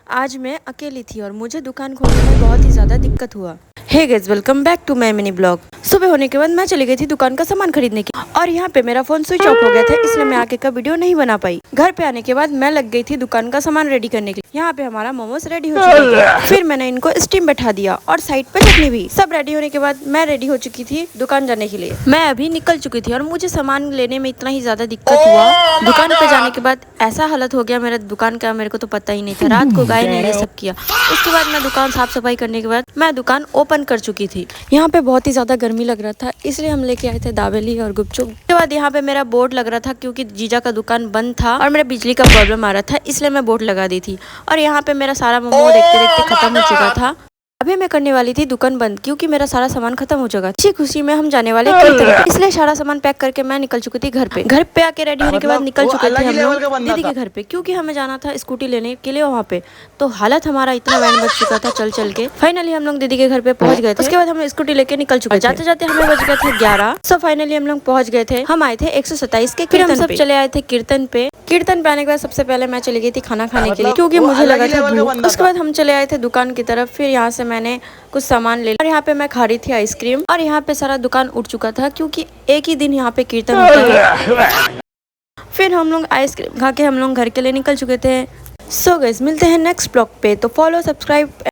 आज मैं अकेली थी और मुझे दुकान खोलने में बहुत ही ज़्यादा दिक्कत हुआ। Hey guys, welcome back to my mini blog. सुबह होने के बाद मैं चली गई थी दुकान का सामान खरीदने की और यहाँ पे मेरा फोन स्विच ऑफ हो गया था, इसलिए मैं आगे का वीडियो नहीं बना पाई। घर पे आने के बाद मैं लग गई थी दुकान का सामान रेडी करने के लिए। यहाँ पे हमारा मोमोज रेडी हो चुका था। फिर मैंने इनको स्टीम बैठा दिया और साइड पे चटनी भी। सब रेडी होने के बाद मैं रेडी हो चुकी थी दुकान जाने के लिए। मैं अभी निकल चुकी थी और मुझे सामान लेने में इतना ही ज्यादा दिक्कत हुआ। दुकान पे जाने के बाद ऐसा हालत हो गया मेरा दुकान का, मेरे को तो पता ही नहीं था। रात को गाय ने ये सब किया। उसके बाद मैं दुकान साफ सफाई करने के बाद मैं दुकान ओपन कर चुकी थी। यहाँ पे बहुत ही ज्यादा गर्मी लग रहा था, इसलिए हम लेके आए थे दाबेली और गुपचुप। उसके बाद यहाँ पे मेरा बोर्ड लग रहा था क्योंकि जीजा का दुकान बंद था और मेरे बिजली का प्रॉब्लम आ रहा था, इसलिए मैं बोर्ड लगा दी थी। और यहाँ पे मेरा सारा मोमो देखते देखते खत्म हो चुका था। अभी मैं करने वाली थी दुकान बंद क्योंकि मेरा सारा सामान खत्म हो चुका। अच्छी खुशी में हम जाने वाले कीर्तन, इसलिए सारा सामान पैक करके मैं निकल चुकी थी घर पे। घर पे आके रेडी होने के बाद निकल चुके थे हम लोग दीदी के घर पे, क्योंकि हमें जाना था स्कूटी लेने के लिए वहाँ पे। तो हालत हमारा इतना बैंड बज चुका था चल चल के। फाइनली हम लोग दीदी के घर पे पहुंच गए थे। उसके बाद हम स्कूटी लेके निकल चुके। जाते जाते हमें बज गए थे 11। सो फाइनली हम लोग पहुंच गए थे। हम आए थे 127 के कीर्तन। हम सब चले आए थे कीर्तन पे। कीर्तन पे आने के बाद सबसे पहले मैं चली गई थी खाना खाने के लिए क्योंकि मुझे लगा था भूख। उसके बाद हम चले आए थे दुकान की तरफ। फिर यहाँ से मैंने कुछ सामान ले लिया और यहाँ पे मैं खा रही थी आइसक्रीम। और यहाँ पे सारा दुकान उठ चुका था क्योंकि एक ही दिन यहाँ पे कीर्तन होता है। फिर हम लोग आइसक्रीम खा के हम लोग घर के लिए निकल चुके थे। सो गाइस, मिलते हैं नेक्स्ट ब्लॉग पे। तो फॉलो, सब्सक्राइब